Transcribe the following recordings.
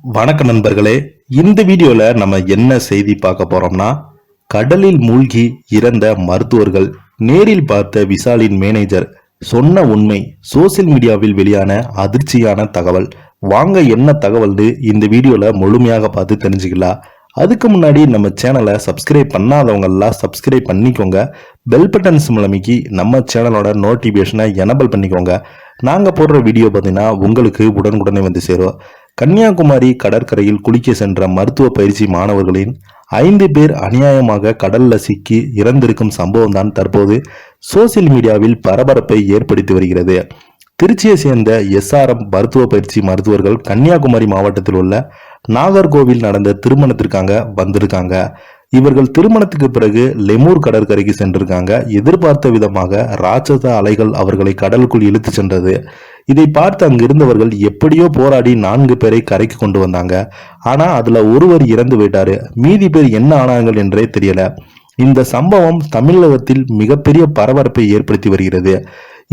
வணக்கம் நண்பர்களே. இந்த வீடியோல நம்ம என்ன செய்தி பார்க்க போறோம்னா, கடலில் மூழ்கி இறந்த மருத்துவர்கள் நேரில் பார்த்த விஷாலின் மேனேஜர் சொன்ன உண்மை சோசியல் மீடியாவில் வெளியான அதிர்ச்சியான தகவல். வாங்க என்ன தகவல்னு இந்த வீடியோல முழுமையாக பார்த்து தெரிஞ்சுக்கலாம். அதுக்கு முன்னாடி நம்ம சேனலை சப்ஸ்கிரைப் பண்ணாதவங்க எல்லாம் சப்ஸ்கிரைப் பண்ணிக்கோங்க. பெல் பட்டன் சிம்லமைக்கு நம்ம சேனலோட நோட்டிபிகேஷனை எனபிள் பண்ணிக்கோங்க. நாங்க போடுற வீடியோ பார்த்தீங்கன்னா உங்களுக்கு உடனுக்குடனே வந்து சேரும். கன்னியாகுமரி கடற்கரையில் குளிக்க சென்ற மருத்துவ பயிற்சி மாணவர்களின் 5 பேர் அநியாயமாக கடல்ல சிக்கி இறந்திருக்கும் சம்பவம் தான் தற்போது சோசியல் மீடியாவில் பரபரப்பை ஏற்படுத்தி வருகிறது. திருச்சியை சேர்ந்த SRM மருத்துவ பயிற்சி மருத்துவர்கள் கன்னியாகுமரி மாவட்டத்தில் உள்ள நாகர்கோவில் நடந்த திருமணத்திற்காக வந்திருக்காங்க. இவர்கள் திருமணத்துக்கு பிறகு லெமூர் கடற்கரைக்கு சென்றிருக்காங்க. எதிர்பார்த்த விதமாக ராட்சச அலைகள் அவர்களை கடலுக்குள் இழுத்து சென்றது. இதை பார்த்து அங்கிருந்தவர்கள் எப்படியோ போராடி 4 பேரை கரைக்கு கொண்டு வந்தாங்க. ஆனா அதுல ஒருவர் இறந்து போயிட்டாரு. மீதி பேர் என்ன ஆனார்கள் என்றே தெரியல. இந்த சம்பவம் தமிழகத்தில் மிகப்பெரிய பரபரப்பை ஏற்படுத்தி வருகிறது.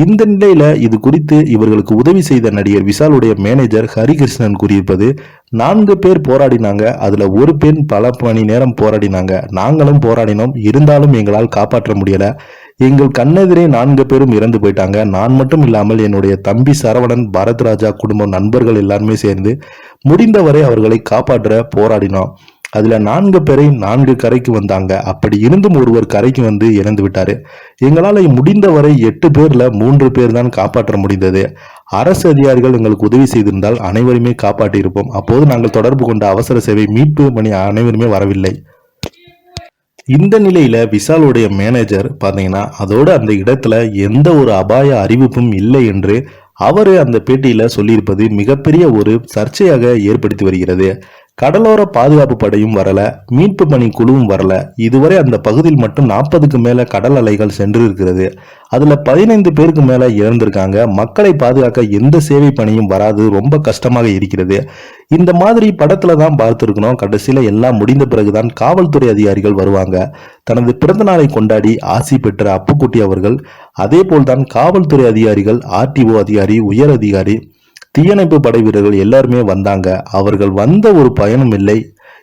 இந்த நிலையில இது குறித்து இவர்களுக்கு உதவி செய்த நடிகர் விஷாலுடைய மேனேஜர் ஹரிகிருஷ்ணன் கூறியிருப்பது, 4 பேர் போராடினாங்க. அதுல ஒரு பெண் பல மணி நேரம் போராடினாங்க. நாங்களும் போராடினோம். இருந்தாலும் எங்களால் காப்பாற்ற முடியல. எங்கள் கண்ணெதிரே 4 பேரும் இறந்து போயிட்டாங்க. நான் மட்டும் இல்லாமல் என்னுடைய தம்பி சரவணன், பரத்ராஜா குடும்பம், நண்பர்கள் எல்லாருமே சேர்ந்து முடிந்தவரை அவர்களை காப்பாற்ற போராடினோம். அதுல 4 பேரை 4 கரைக்கு வந்தாங்க. அப்படி இருந்தும் ஒருவர் கரைக்கு வந்து இறந்து விட்டாரு. எங்களால முடிந்தவரை 8 பேர்ல 3 பேர் தான் காப்பாற்ற முடிந்தது. அரசு அதிகாரிகள் எங்களுக்கு உதவி செய்திருந்தால் அனைவருமே காப்பாற்றி இருப்போம். அப்போது நாங்கள் தொடர்பு கொண்ட அவசர சேவை மீட்பு பணி அனைவருமே வரவில்லை. இந்த நிலையில விஷாலுடைய மேனேஜர் பாத்தீங்கன்னா அதோட அந்த இடத்துல எந்த ஒரு அபாய அறிவிப்பும் இல்லை என்று அவரு அந்த பேட்டியில சொல்லியிருப்பது மிகப்பெரிய ஒரு சர்ச்சையாக ஏற்படுத்தி வருகிறது. கடலோர பாதுகாப்பு படையும் வரல, மீட்பு பணி குழுவும் வரல. இதுவரை அந்த பகுதியில் மட்டும் 40க்கு மேல கடல் அலைகள் சென்று இருக்கிறது. அதுல 15 பேருக்கு மேல இறந்திருக்காங்க. மக்களை பாதுகாக்க எந்த சேவை பணியும் வராது. ரொம்ப கஷ்டமாக இருக்கிறது. இந்த மாதிரி படத்துல தான் பார்த்திருக்கணும். கடைசியில எல்லாம் முடிந்த பிறகுதான் காவல்துறை அதிகாரிகள் வருவாங்க. தனது பிறந்த நாளை கொண்டாடி ஆசி பெற்ற அப்புக்குட்டி அவர்கள் அதே போல்தான் காவல்துறை அதிகாரிகள், RTO அதிகாரி, உயர் அதிகாரி, தீயணைப்பு படை வீரர்கள் எல்லாருமே வந்தாங்க. அவர்கள் வந்த ஒரு பயனும் இல்லை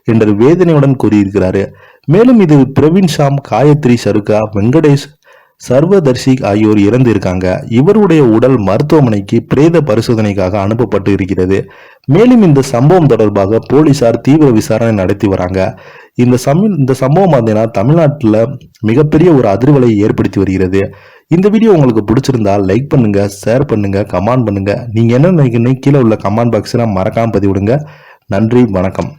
என்று வேதனையுடன் கூறியிருக்கிறாரு. மேலும் இது பிரவீன் ஷாம், காயத்ரி சருகா, வெங்கடேஷ், சர்வதர்ஷி ஆகியோர் இறந்து இருக்காங்க. இவருடைய உடல் மருத்துவமனைக்கு பிரேத பரிசோதனைக்காக அனுப்பப்பட்டு இருக்கிறது. மேலும் இந்த சம்பவம் தொடர்பாக போலீசார் தீவிர விசாரணை நடத்தி வராங்க. இந்த சம்பவம் பார்த்தீங்கன்னா தமிழ்நாட்டில் மிகப்பெரிய ஒரு அதிர்வலை ஏற்படுத்தி வருகிறது. இந்த வீடியோ உங்களுக்கு பிடிச்சிருந்தா லைக் பண்ணுங்க, ஷேர் பண்ணுங்க, கமெண்ட் பண்ணுங்க. நீங்க என்ன நினைக்கிறீங்க கீழே உள்ள கமெண்ட் பாக்ஸ்ல மறக்காம பதிவிடுங்க. நன்றி, வணக்கம்.